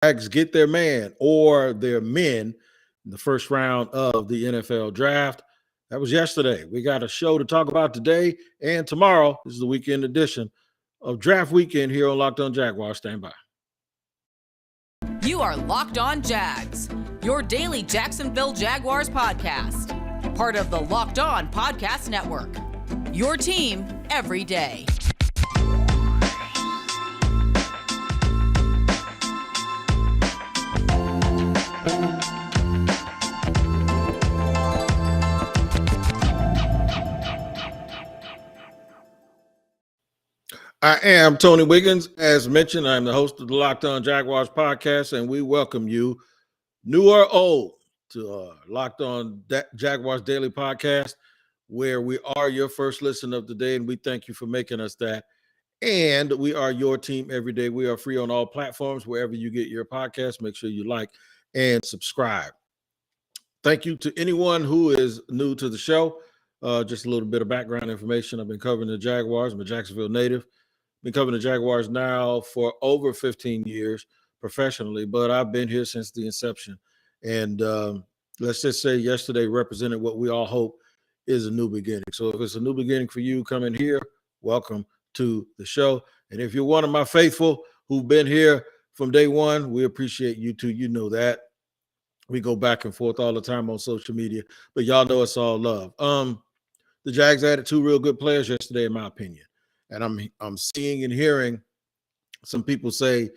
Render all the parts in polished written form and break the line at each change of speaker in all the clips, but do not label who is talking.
Jags get their man or their men in the first round of the NFL draft. That was yesterday. We got a show to talk about today and tomorrow. This is the weekend edition of Draft Weekend here on Locked On Jaguars. Stand by.
You are Locked On Jags, your daily Jacksonville Jaguars podcast. Part of the Locked On Podcast Network, your team every day.
I am Tony Wiggins. As mentioned, I'm the host of the Locked On Jaguars podcast, and we welcome you, new or old, to Locked On Jaguars Daily Podcast, where we are your first listen of the day, and we thank you for making us that. And we are your team every day. We are free on all platforms, wherever you get your podcast. Make sure you like and subscribe. Thank you to anyone who is new to the show. Just a little bit of background information. I've been covering the Jaguars. I'm a Jacksonville native. Been covering the Jaguars now for over 15 years professionally, but I've been here since the inception. And let's just say yesterday represented what we all hope is a new beginning. So if it's a new beginning for you coming here, welcome to the show. And if you're one of my faithful who've been here from day one, we appreciate you too. You know that. We go back and forth all the time on social media, but y'all know it's all love. The Jags added two real good players yesterday, in my opinion. And I'm seeing and hearing some people say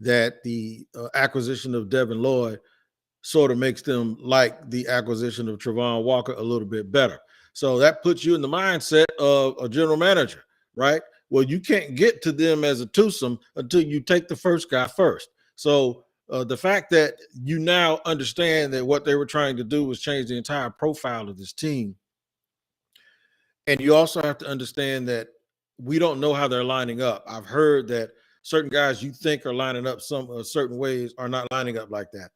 that the acquisition of Devin Lloyd sort of makes them like the acquisition of Travon Walker a little bit better. So that puts you in the mindset of a general manager, right? Well, you can't get to them as a twosome until you take the first guy first. So the fact that you now understand that what they were trying to do was change the entire profile of this team. And you also have to understand that we don't know how they're lining up. I've heard that certain guys you think are lining up some certain ways are not lining up like that.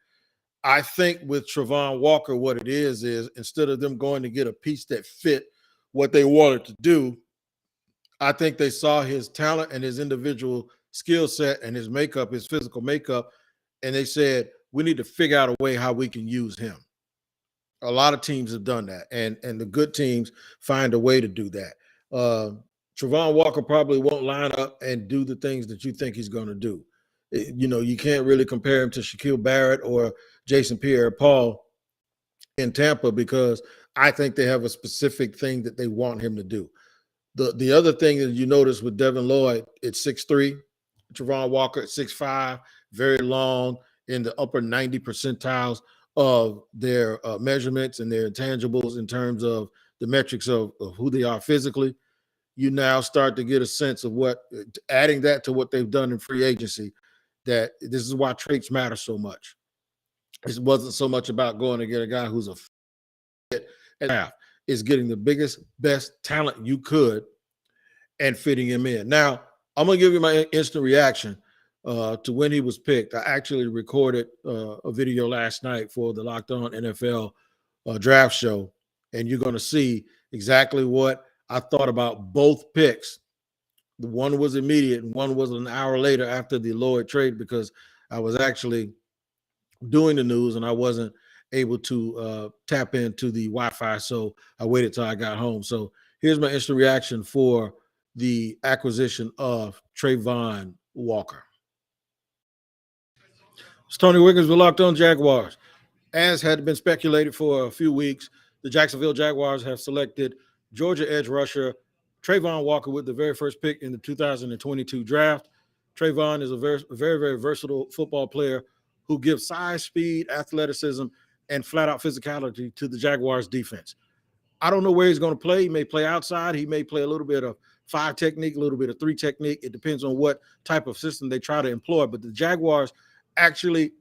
I think with Travon Walker, what it is instead of them going to get a piece that fit what they wanted to do, I think they saw his talent and his individual skill set and his makeup, his physical makeup, and they said, we need to figure out a way how we can use him. A lot of teams have done that, and the good teams find a way to do that. Travon Walker probably won't line up and do the things that you think he's going to do. You can't really compare him to Shaquille Barrett or Jason Pierre-Paul in Tampa because I think they have a specific thing that they want him to do. The other thing that you notice with Devin Lloyd, it's 6'3", Travon Walker at 6'5", very long, in the upper 90 percentiles of their measurements and their intangibles in terms of the metrics of who they are physically. You now start to get a sense of what, adding that to what they've done in free agency, that this is why traits matter so much. It wasn't so much about going to get a guy who's a fit and half. It's getting the biggest, best talent you could and fitting him in. Now, I'm going to give you my instant reaction to when he was picked. I actually recorded a video last night for the Locked On NFL draft show, and you're going to see exactly what I thought about both picks. The one was immediate and one was an hour later after the Lloyd trade because I was actually doing the news and I wasn't able to tap into the Wi-Fi, so I waited till I got home. So here's my instant reaction for the acquisition of Travon Walker. It's Tony Wiggins with Locked On Jaguars. As had been speculated for a few weeks, the Jacksonville Jaguars have selected Georgia edge rusher Travon Walker with the very first pick in the 2022 draft. Trayvon is a very, very, very versatile football player who gives size, speed, athleticism, and flat-out physicality to the Jaguars defense. I don't know where he's going to play. He may play outside. He may play a little bit of 5 technique, a little bit of 3 technique. It depends on what type of system they try to employ. But the Jaguars actually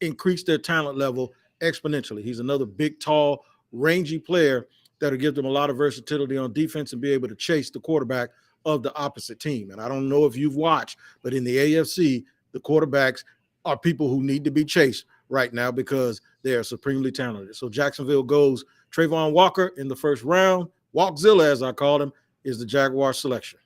increase their talent level exponentially. He's another big, tall, rangy player that'll give them a lot of versatility on defense and be able to chase the quarterback of the opposite team. And I don't know if you've watched, but in the AFC, the quarterbacks are people who need to be chased right now because they are supremely talented. So Jacksonville goes Travon Walker in the first round. Walkzilla, as I call him, is the Jaguar selection.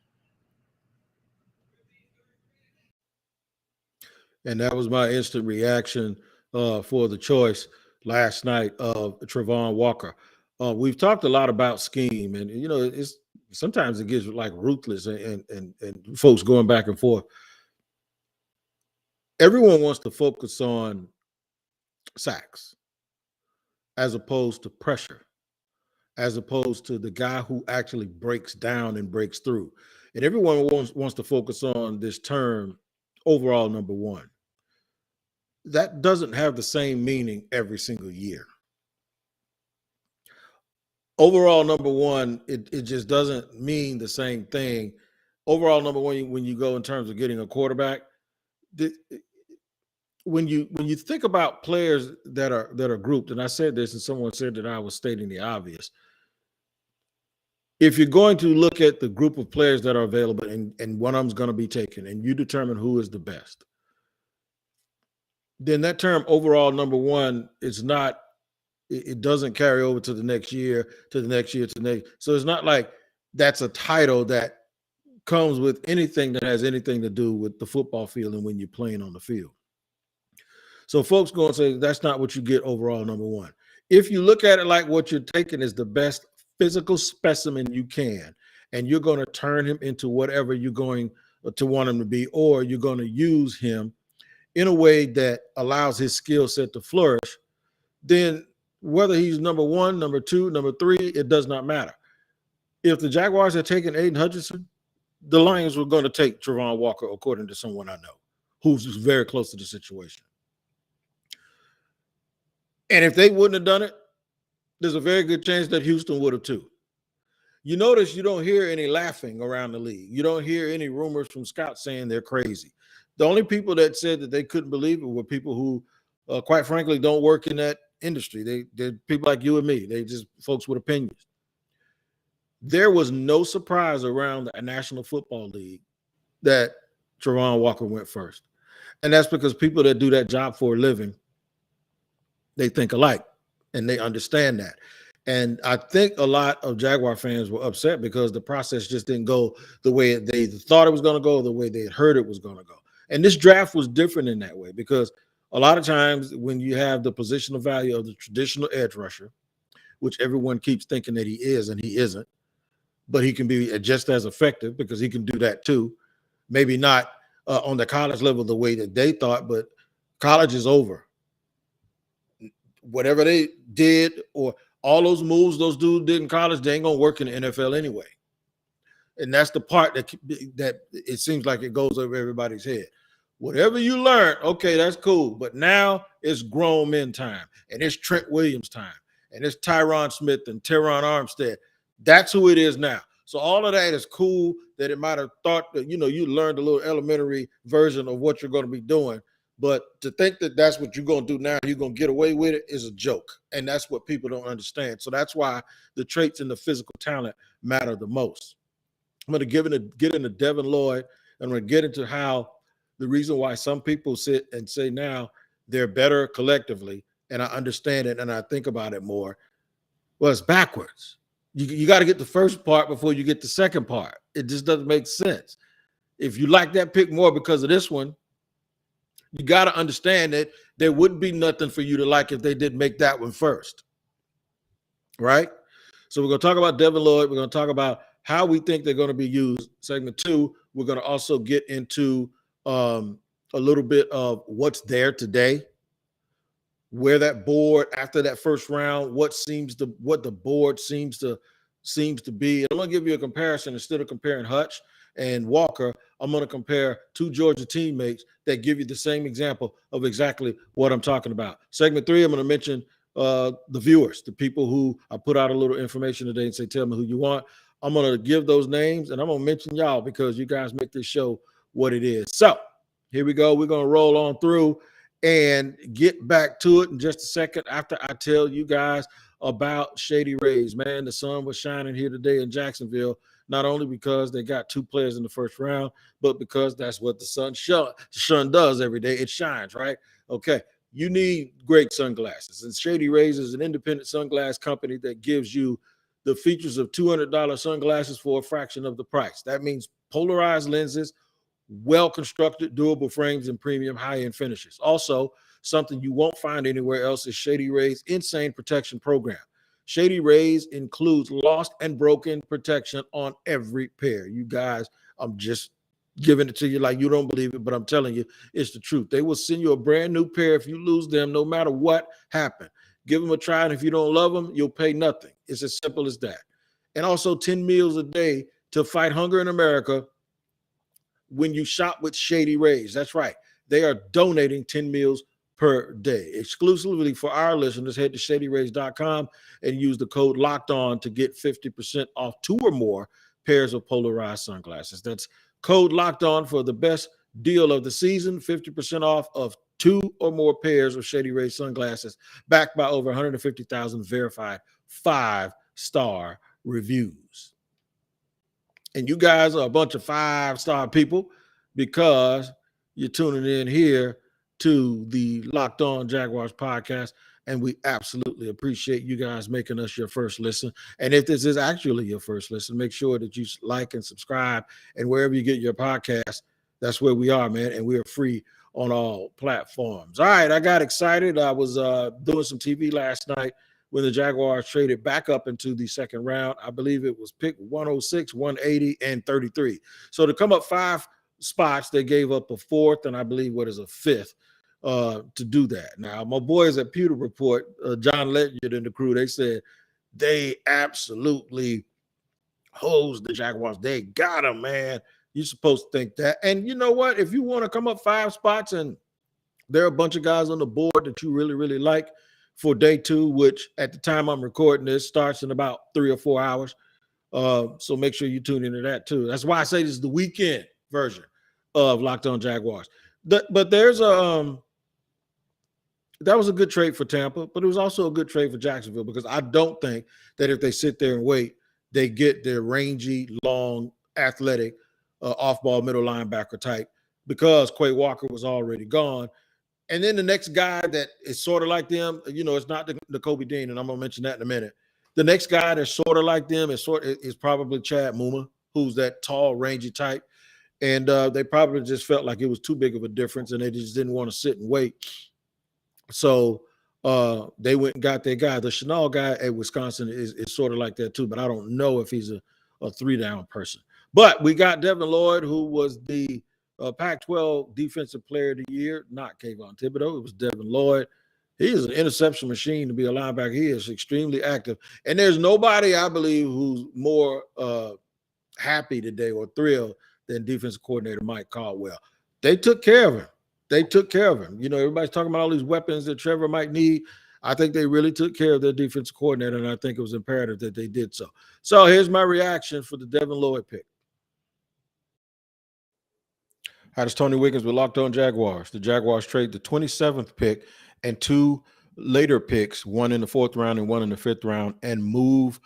And that was my instant reaction for the choice last night of Travon Walker. We've talked a lot about scheme, and it's sometimes it gets like ruthless and folks going back and forth. Everyone wants to focus on sacks as opposed to pressure, as opposed to the guy who actually breaks down and breaks through. And everyone wants to focus on this term, overall number one. That doesn't have the same meaning every single year. Overall number one, it just doesn't mean the same thing. Overall number one, when you go in terms of getting a quarterback, when you think about players that are grouped, and I said this, and someone said that I was stating the obvious. If you're going to look at the group of players that are available and one of them's going to be taken, and you determine who is the best, then that term overall number one is not, it doesn't carry over to the next year, to the next year, to the next. So it's not like that's a title that comes with anything that has anything to do with the football field and when you're playing on the field. So folks go and say that's not what you get overall number one. If you look at it like what you're taking is the best physical specimen you can, and you're going to turn him into whatever you're going to want him to be, or you're going to use him in a way that allows his skill set to flourish, then whether he's number one, number two, number three, it does not matter. If the Jaguars had taken Aiden Hutchinson, the Lions were going to take Travon Walker, according to someone I know, who's very close to the situation. And if they wouldn't have done it, there's a very good chance that Houston would have too. You notice you don't hear any laughing around the league. You don't hear any rumors from scouts saying they're crazy. The only people that said that they couldn't believe it were people who, quite frankly, don't work in that industry. They're people like you and me. They just folks with opinions. There was no surprise around the National Football League that Travon Walker went first. And that's because people that do that job for a living, they think alike and they understand that. And I think a lot of Jaguar fans were upset because the process just didn't go the way they thought it was going to go, the way they had heard it was going to go. And this draft was different in that way because a lot of times when you have the positional value of the traditional edge rusher, which everyone keeps thinking that he is and he isn't, but he can be just as effective because he can do that too. Maybe not on the college level the way that they thought, but college is over. Whatever they did or all those moves those dudes did in college, they ain't gonna work in the NFL anyway. And that's the part that it seems like it goes over everybody's head. Whatever you learn, okay, that's cool. But now it's grown men time, and it's Trent Williams time, and it's Tyron Smith and Teron Armstead. That's who it is now. So all of that is cool that it might have thought that, you learned a little elementary version of what you're going to be doing. But to think that that's what you're going to do now, you're going to get away with it is a joke. And that's what people don't understand. So that's why the traits and the physical talent matter the most. I'm going to get into Devin Lloyd, and I'm going to get into how the reason why some people sit and say now they're better collectively, and I understand it and I think about it more. Well, it's backwards. You got to get the first part before you get the second part. It just doesn't make sense. If you like that pick more because of this one, you got to understand that there wouldn't be nothing for you to like if they didn't make that one first, right? So we're going to talk about Devin Lloyd. We're going to talk about how we think they're going to be used. Segment 2, we're going to also get into a little bit of what's there today, where that board after that first round, what the board seems to be. And I'm going to give you a comparison. Instead of comparing Hutch and Walker, I'm going to compare two Georgia teammates that give you the same example of exactly what I'm talking about. Segment 3, I'm going to mention the viewers, the people who I put out a little information today and say, tell me who you want. I'm going to give those names, and I'm going to mention y'all because you guys make this show what it is. So here we go. We're going to roll on through and get back to it in just a second after I tell you guys about Shady Rays. Man, the sun was shining here today in Jacksonville, not only because they got 2 players in the first round, but because that's what the sun does every day. It shines, right? Okay. You need great sunglasses. And Shady Rays is an independent sunglass company that gives you the features of $200 sunglasses for a fraction of the price. That means polarized lenses, well-constructed, durable frames, and premium high-end finishes. Also, something you won't find anywhere else is Shady Rays' Insane Protection Program. Shady Rays includes lost and broken protection on every pair. You guys, I'm just giving it to you like you don't believe it, but I'm telling you, it's the truth. They will send you a brand new pair if you lose them, no matter what happened. Give them a try, and if you don't love them, you'll pay nothing. It's as simple as that. And also 10 meals a day to fight hunger in America when you shop with Shady Rays. That's right. They are donating 10 meals per day. Exclusively for our listeners, head to shadyrays.com and use the code Locked On to get 50% off 2 or more pairs of polarized sunglasses. That's code Locked On for the best deal of the season, 50% off of 2 or more pairs of Shady Rays sunglasses, backed by over 150,000 verified 5-star reviews. And you guys are a bunch of 5-star people because you're tuning in here to the Locked On Jaguars podcast. And we absolutely appreciate you guys making us your first listen. And if this is actually your first listen, make sure that you like and subscribe. And wherever you get your podcast, that's where we are, man. And we are free on all platforms. All right, I got excited. I was doing some TV last night when the Jaguars traded back up into the second round. I believe it was pick 106, 180, and 33. So to come up 5 spots, they gave up a 4th and I believe what is a 5th to do that. Now, my boys at Pewter Report, John Ledyard and the crew, they said they absolutely hosed the Jaguars. They got them, man. You're supposed to think that. And you know what? If you want to come up 5 spots and there are a bunch of guys on the board that you really, really like, for day 2, which at the time I'm recording this starts in about 3 or 4 hours. So make sure you tune into that too. That's why I say this is the weekend version of Locked On Jaguars. But there's that was a good trade for Tampa, but it was also a good trade for Jacksonville because I don't think that if they sit there and wait, they get their rangy, long, athletic, off-ball middle linebacker type because Quay Walker was already gone. And then the next guy that is sort of like them, it's not the Kobe Dean, and I'm going to mention that in a minute. The next guy that's sort of like them is probably Chad Muma, who's that tall, rangy type. And they probably just felt like it was too big of a difference, and they just didn't want to sit and wait. So they went and got their guy. The Chenal guy at Wisconsin is sort of like that too, but I don't know if he's a 3-down person. But we got Devin Lloyd, who was the Pac-12 Defensive Player of the Year, not Kayvon Thibodeau. It was Devin Lloyd. He is an interception machine to be a linebacker. He is extremely active. And there's nobody, I believe, who's more happy today or thrilled than defensive coordinator Mike Caldwell. They took care of him. Everybody's talking about all these weapons that Trevor might need. I think they really took care of their defensive coordinator, and I think it was imperative that they did so. So here's my reaction for the Devin Lloyd pick. Hi, this is Tony Wiggins with Locked On Jaguars. The Jaguars trade the 27th pick and 2 later picks, 1 in the 4th round and 1 in the 5th round, and move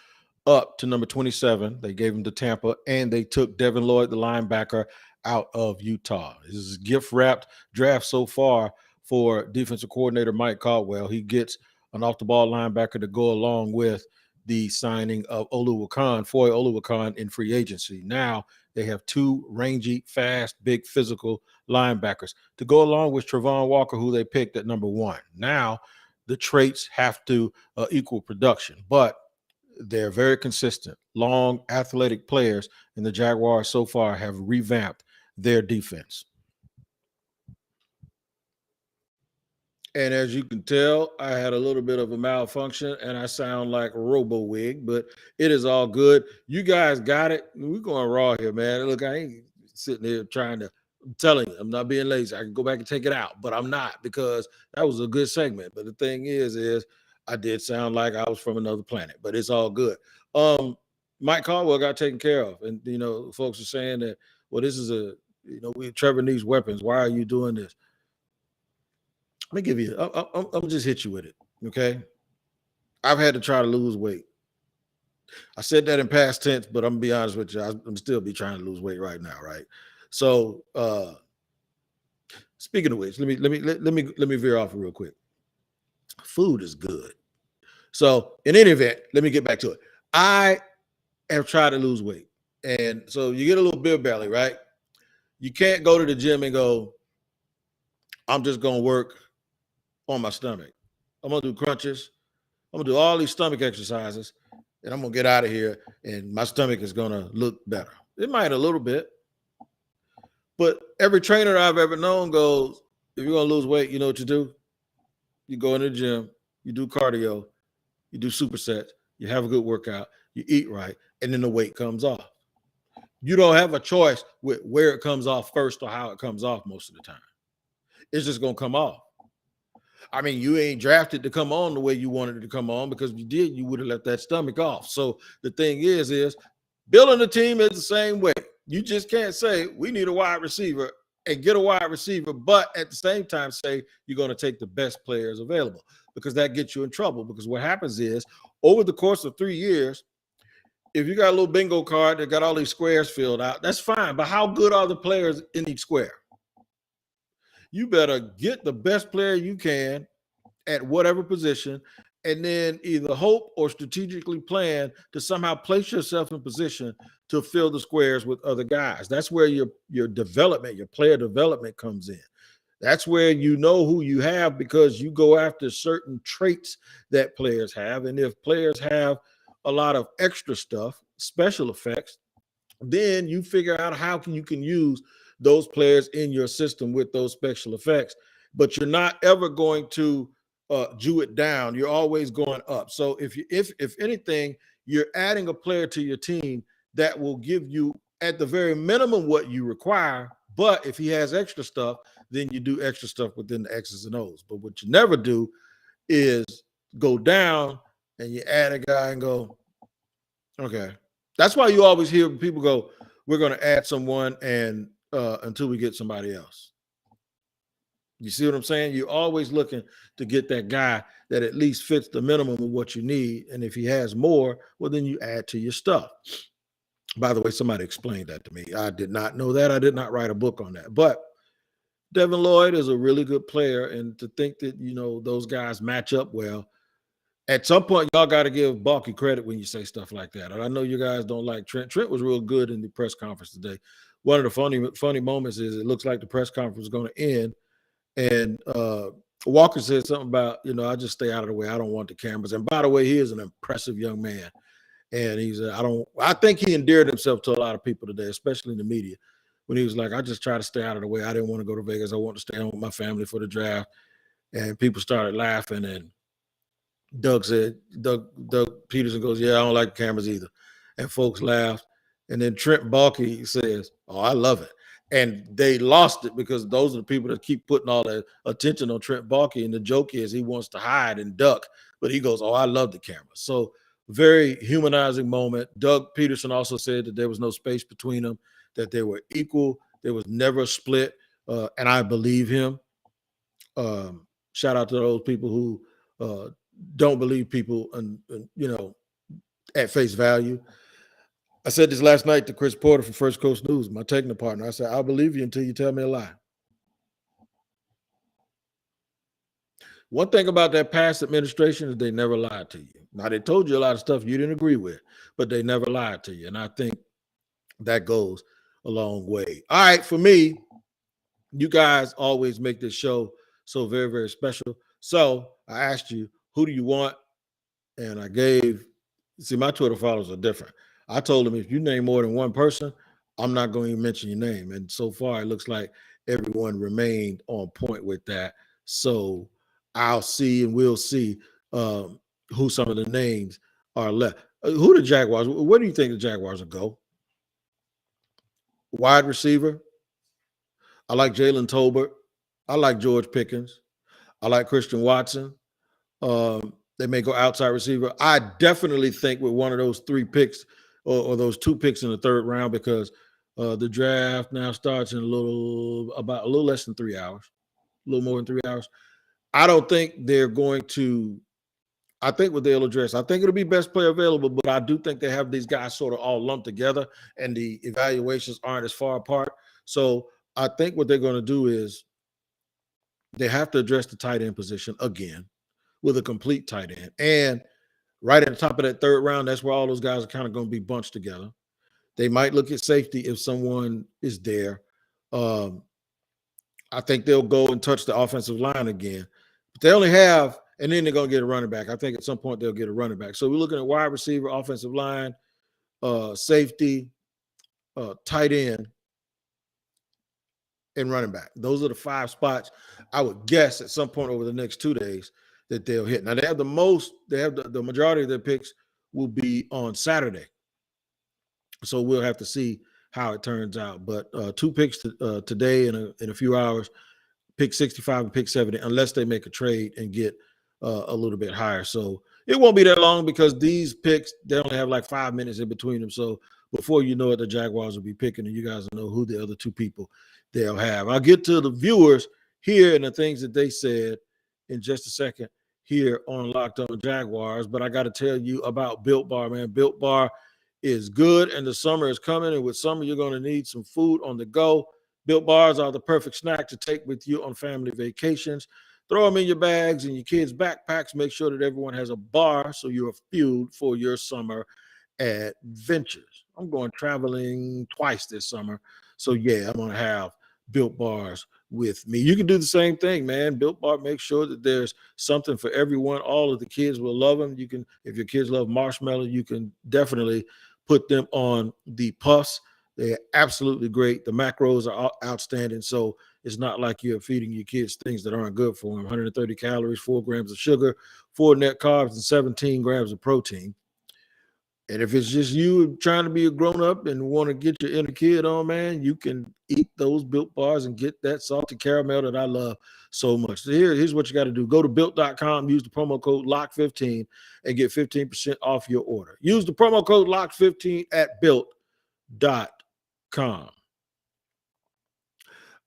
up to number 27. They gave him to Tampa, and they took Devin Lloyd, the linebacker, out of Utah. This is a gift-wrapped draft so far for defensive coordinator Mike Caldwell. He gets an off-the-ball linebacker to go along with the signing of Foye Oluwakan in free agency. Now they have 2 rangy, fast, big, physical linebackers to go along with Travon Walker, who they picked at number 1. Now the traits have to equal production, but they're very consistent, long, athletic players, and the Jaguars so far have revamped their defense. And as you can tell, I had a little bit of a malfunction and I sound like RoboWig, but it is all good. You guys got it. We're going raw here, man. Look, I ain't sitting here I'm telling you, I'm not being lazy. I can go back and take it out, but I'm not because that was a good segment. But the thing is I did sound like I was from another planet, but it's all good. Mike Caldwell got taken care of. And, folks are saying that, well, this is Trevor needs weapons. Why are you doing this? Let me give you, I'm just hit you with it, okay? I've had to try to lose weight. I said that in past tense, but I'm gonna be honest with you, I'm still be trying to lose weight right now, right? So, speaking of which, let me veer off real quick. Food is good. So, in any event, let me get back to it. I have tried to lose weight, and so you get a little beer belly, right? You can't go to the gym and go, I'm just going to work on my stomach. I'm going to do crunches. I'm going to do all these stomach exercises, and I'm going to get out of here, and my stomach is going to look better. It might a little bit. But every trainer I've ever known goes, if you're going to lose weight, you know what you do? You go in the gym, you do cardio, you do supersets, you have a good workout, you eat right, and then the weight comes off. You don't have a choice with where it comes off first or how it comes off most of the time. It's just going to come off. I mean, you ain't drafted to come on the way you wanted it to come on, because if you did, you would have left that stomach off. So the thing is building a team is the same way. You just can't say we need a wide receiver and get a wide receiver, but at the same time say you're going to take the best players available, because that gets you in trouble. Because what happens is, over the course of 3 years, if you got a little bingo card that got all these squares filled out, that's fine. But how good are the players in each square? You better get the best player you can at whatever position, and then either hope or strategically plan to somehow place yourself in position to fill the squares with other guys. That's where your development, your player development comes in. That's where you know who you have, because you go after certain traits that players have. And if players have a lot of extra stuff, special effects, then you figure out how you can use those players in your system with those special effects. But you're not ever going to do it down. You're always going up. So if anything, you're adding a player to your team that will give you at the very minimum what you require. But if he has extra stuff, then you do extra stuff within the X's and O's. But what you never do is go down and you add a guy and go, okay. That's why you always hear people go, we're going to add someone and until we get somebody else. You see what I'm saying? You're always looking to get that guy that at least fits the minimum of what you need. And if he has more, well, then you add to your stuff. By the way, somebody explained that to me. I did not know that. I did not write a book on that. But Devin Lloyd is a really good player. And to think that, those guys match up well, at some point, y'all got to give Balky credit when you say stuff like that. And I know you guys don't like Trent. Trent was real good in the press conference today. One of the funny moments is it looks like the press conference is going to end. And Walker said something about, I just stay out of the way. I don't want the cameras. And by the way, he is an impressive young man. And he's, I think he endeared himself to a lot of people today, especially in the media, when he was like, I just try to stay out of the way. I didn't want to go to Vegas. I want to stay home with my family for the draft. And people started laughing. And Doug Pederson goes, yeah, I don't like cameras either. And folks laughed. And then Trent Baalke says, oh, I love it. And they lost it because those are the people that keep putting all the attention on Trent Baalke. And the joke is he wants to hide and duck, but he goes, oh, I love the camera. So very humanizing moment. Doug Pederson also said that there was no space between them, that they were equal. There was never a split. And I believe him. Shout out to those people who don't believe people and at face value. I said this last night to Chris Porter from First Coast News, my technical partner. I said, I'll believe you until you tell me a lie. One thing about that past administration is they never lied to you. Now, they told you a lot of stuff you didn't agree with, but they never lied to you. And I think that goes a long way. All right, for me, you guys always make this show so very, very special. So I asked you, who do you want? And I see, my Twitter followers are different. I told them, if you name more than one person, I'm not going to even mention your name. And so far, it looks like everyone remained on point with that. So I'll see and we'll see who some of the names are left. Who the Jaguars? Where do you think the Jaguars will go? Wide receiver. I like Jalen Tolbert. I like George Pickens. I like Christian Watson. They may go outside receiver. I definitely think with one of those 3 picks or those 2 picks in the 3rd round, because the draft now starts in a little less than 3 hours, a little more than 3 hours. I don't think they're going to. I think what they'll address, I think it'll be best player available, but I do think they have these guys sort of all lumped together and the evaluations aren't as far apart. So I think what they're going to do is they have to address the tight end position again with a complete tight end. And right at the top of that 3rd round, that's where all those guys are kind of going to be bunched together. They might look at safety if someone is there. I think they'll go and touch the offensive line again. But they only have, and then they're going to get a running back. I think at some point they'll get a running back. So we're looking at wide receiver, offensive line, safety, tight end, and running back. Those are the 5 spots I would guess at some point over the next 2 days that they'll hit. Now they have the majority of their picks will be on Saturday. So we'll have to see how it turns out. But 2 picks today in a few hours, pick 65 and pick 70, unless they make a trade and get a little bit higher. So it won't be that long because these picks, they only have like 5 minutes in between them. So before you know it, the Jaguars will be picking, and you guys will know who the other 2 people they'll have. I'll get to the viewers here and the things that they said in just a second here on Locked On Jaguars. But I got to tell you about Built Bar, man. Built Bar is good, and the summer is coming. And with summer, you're going to need some food on the go. Built Bars are the perfect snack to take with you on family vacations. Throw them in your bags and your kids' backpacks. Make sure that everyone has a bar so you're fueled for your summer adventures. I'm going traveling twice this summer. So, yeah, I'm going to have Built Bars with me. You can do the same thing, man. Built Bar, make sure that there's something for everyone. All of the kids will love them. You can, if your kids love marshmallow, you can definitely put them on the puffs. They're absolutely great. The macros are outstanding. So it's not like you're feeding your kids things that aren't good for them. 130 calories, 4 grams of sugar, 4 net carbs, and 17 grams of protein. And if it's just you trying to be a grown-up and want to get your inner kid on, man, you can eat those Built Bars and get that salty caramel that I love so much. So here's what you got to do. Go to Built.com, use the promo code LOCK15, and get 15% off your order. Use the promo code LOCK15 at Built.com.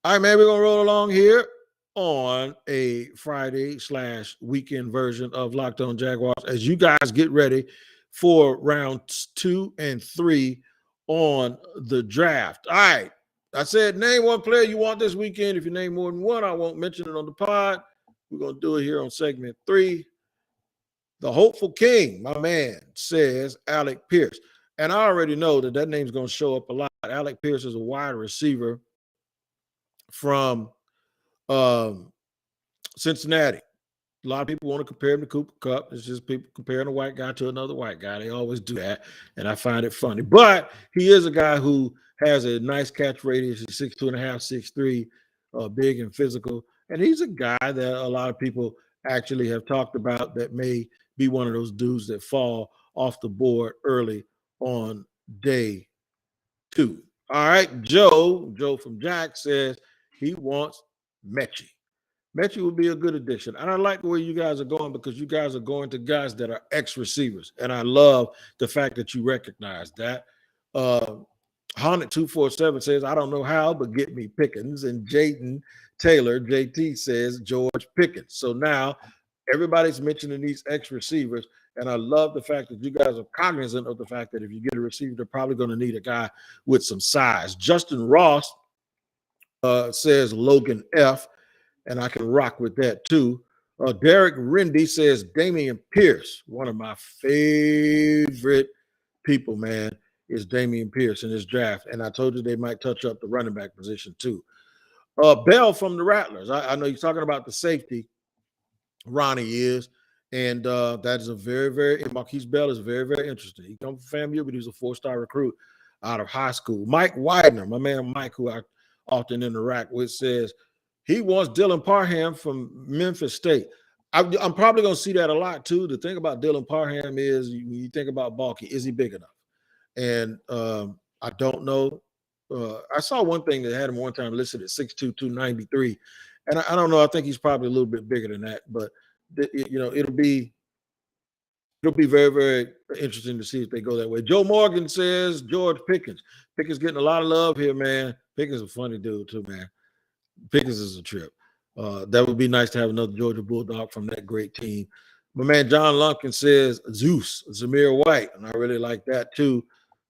All right, man, we're going to roll along here on a Friday/weekend version of Locked On Jaguars as you guys get ready for rounds 2 and 3 on the draft. All right. I said name one player you want this weekend. If you name more than one, I won't mention it on the pod. We're going to do it here on segment 3. The Hopeful King, my man, says Alec Pierce. And I already know that name's going to show up a lot. Alec Pierce is a wide receiver from Cincinnati. A lot of people want to compare him to Cooper Kupp. It's just people comparing a white guy to another white guy. They always do that, and I find it funny. But he is a guy who has a nice catch radius. He's 6'2.5", 6'3", big and physical. And he's a guy that a lot of people actually have talked about that may be one of those dudes that fall off the board early on day 2. All right, Joe from Jack says he wants Mechie. Mechie would be a good addition. And I like the way you guys are going because you guys are going to guys that are ex-receivers. And I love the fact that you recognize that. Haunted247 says, I don't know how, but get me Pickens. And Jayden Taylor, JT, says George Pickens. So now everybody's mentioning these ex-receivers. And I love the fact that you guys are cognizant of the fact that if you get a receiver, they're probably going to need a guy with some size. Justin Ross says Logan F., and I can rock with that too. Derek Rendy says Dameon Pierce. One of my favorite people, man, is Dameon Pierce in this draft. And I told you they might touch up the running back position too. Bell from the Rattlers. I know you're talking about the safety. Ronnie is. And that is a very, very – Marquise Bell is very, very interesting. He comes from FAMU, but he was a 4-star recruit out of high school. Mike Widener, my man Mike, who I often interact with, says – he wants Dylan Parham from Memphis State. I'm probably going to see that a lot, too. The thing about Dylan Parham is when you think about bulky, is he big enough? And I don't know. I saw one thing that had him one time listed at 6'2", 293. And I don't know. I think he's probably a little bit bigger than that. But, it'll be very, very interesting to see if they go that way. Joe Morgan says George Pickens. Pickens getting a lot of love here, man. Pickens is a funny dude, too, man. Pickens is a trip. That would be nice to have another Georgia Bulldog from that great team. My man John Lumpkin says Zeus, Zamir White, and I really like that too.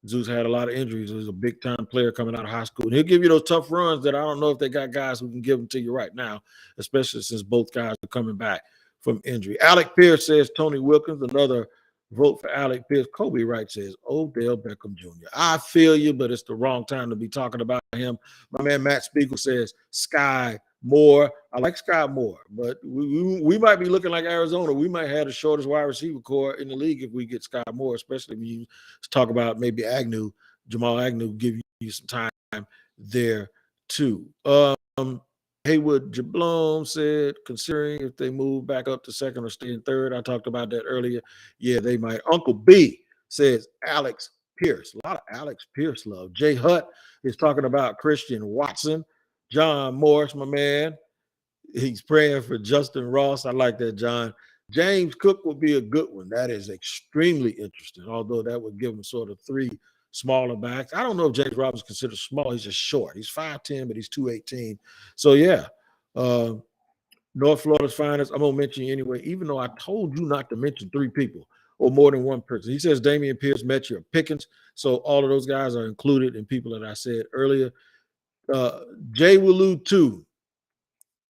Zeus had a lot of injuries. He was a big-time player coming out of high school. And he'll give you those tough runs that I don't know if they got guys who can give them to you right now, especially since both guys are coming back from injury. Alec Pierce says Tony Wilkins, another vote for Alec Pierce. Kobe Wright says, Odell Beckham Jr. I feel you, but it's the wrong time to be talking about him. My man Matt Spiegel says, Sky Moore. I like Sky Moore, but we might be looking like Arizona. We might have the shortest wide receiver core in the league if we get Sky Moore, especially when you talk about maybe Agnew, Jamal Agnew, give you some time there too. Haywood Jablon said, considering if they move back up to second or stay in third. I talked about that earlier. Yeah, they might. Uncle B says Alex Pierce. A lot of Alex Pierce love. Jay Hutt is talking about Christian Watson. John Morris, my man, he's praying for Justin Ross. I like that, John. James Cook would be a good one. That is extremely interesting, although that would give him sort of three smaller backs. I don't know if James Robinson is considered small. He's just short. He's 5'10", but he's 218. So, yeah, North Florida's finest. I'm going to mention you anyway, even though I told you not to mention three people or more than one person. He says Damian Pierce, Metchie, Pickens. So all of those guys are included in people that I said earlier. Jay Willou, too,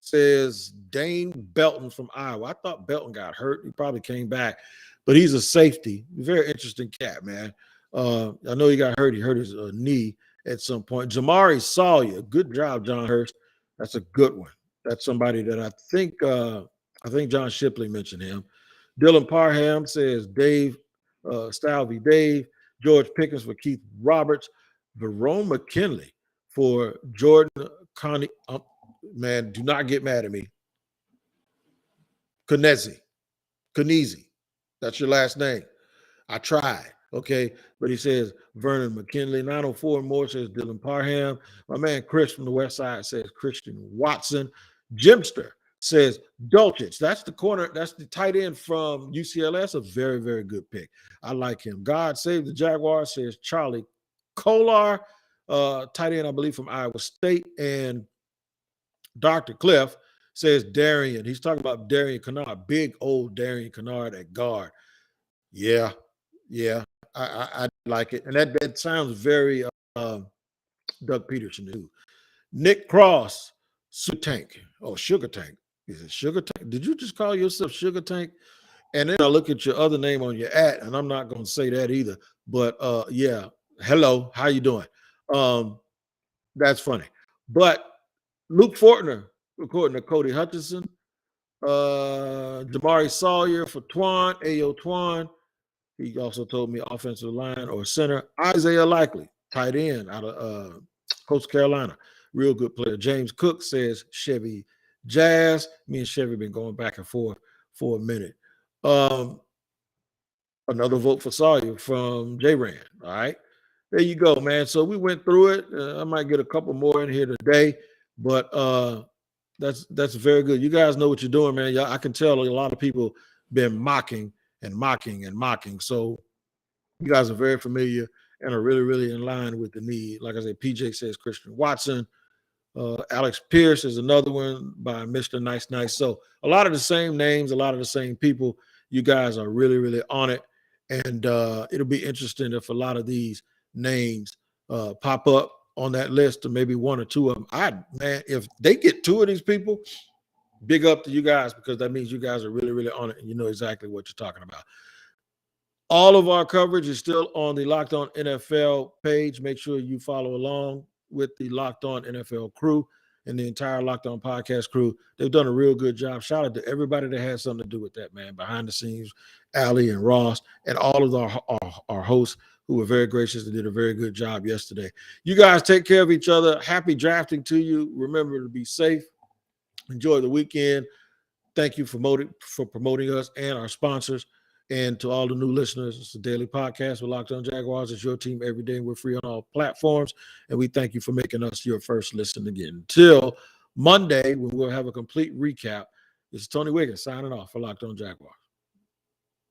says Dane Belton from Iowa. I thought Belton got hurt. He probably came back, but he's a safety. Very interesting cat, man. I know he got hurt. He hurt his knee at some point. Jamari Sawyer. Good job, John Hurst. That's a good one. That's somebody that I think John Shipley mentioned him. Dylan Parham says Dave Stalvey Dave. George Pickens for Keith Roberts. Verone McKinley for Jordan Connie. Man, do not get mad at me. Konezi. That's your last name. I tried. Okay. But he says Vernon McKinley. 904 more says Dylan Parham. My man Chris from the West Side says Christian Watson. Jimster says Dulcich. That's the corner. That's the tight end from UCLA. That's a very, very good pick. I like him. God Save the Jaguars says Charlie Kolar. Tight end, I believe, from Iowa State. And Dr. Cliff says Darian. He's talking about Darian Kennard, big old Darian Kennard at guard. Yeah, I like it. And that sounds very Doug Pederson too. Nick Cross, Tank. Oh, Sugar Tank. Is it Sugar Tank? Did you just call yourself Sugar Tank? And then I look at your other name on your ad, and I'm not going to say that either. But yeah, hello, how you doing? That's funny. But Luke Fortner, according to Cody Hutchinson, Jamari Sawyer for Twan, Ayo Twan. He also told me offensive line or center. Isaiah Likely, tight end out of Coastal Carolina. Real good player. James Cook says Chevy Jazz. Me and Chevy been going back and forth for a minute. Another vote for Sawyer from J-Ran. All right. There you go, man. So we went through it. I might get a couple more in here today, but that's very good. You guys know what you're doing, man. I can tell a lot of people been mocking. So you guys are very familiar and are really, really in line with the need. Like I said, PJ says Christian Watson. Alex Pierce is another one by Mr. Nice. So a lot of the same names, a lot of the same people. You guys are really, really on it. And it'll be interesting if a lot of these names pop up on that list, or maybe one or two of them. If they get two of these people, big up to you guys, because that means you guys are really, really on it and you know exactly what you're talking about. All of our coverage is still on the Locked On NFL page. Make sure you follow along with the Locked On NFL crew and the entire Locked On podcast crew. They've done a real good job. Shout out to everybody that had something to do with that, man. Behind the scenes, Allie and Ross and all of our hosts who were very gracious and did a very good job yesterday. You guys take care of each other. Happy drafting to you. Remember to be safe. Enjoy the weekend. Thank you for promoting us and our sponsors. And to all the new listeners, it's a daily podcast with Locked On Jaguars. It's your team every day, and we're free on all platforms. And we thank you for making us your first listen again. Until Monday, when we'll have a complete recap, it's Tony Wiggins signing off for Locked On Jaguars.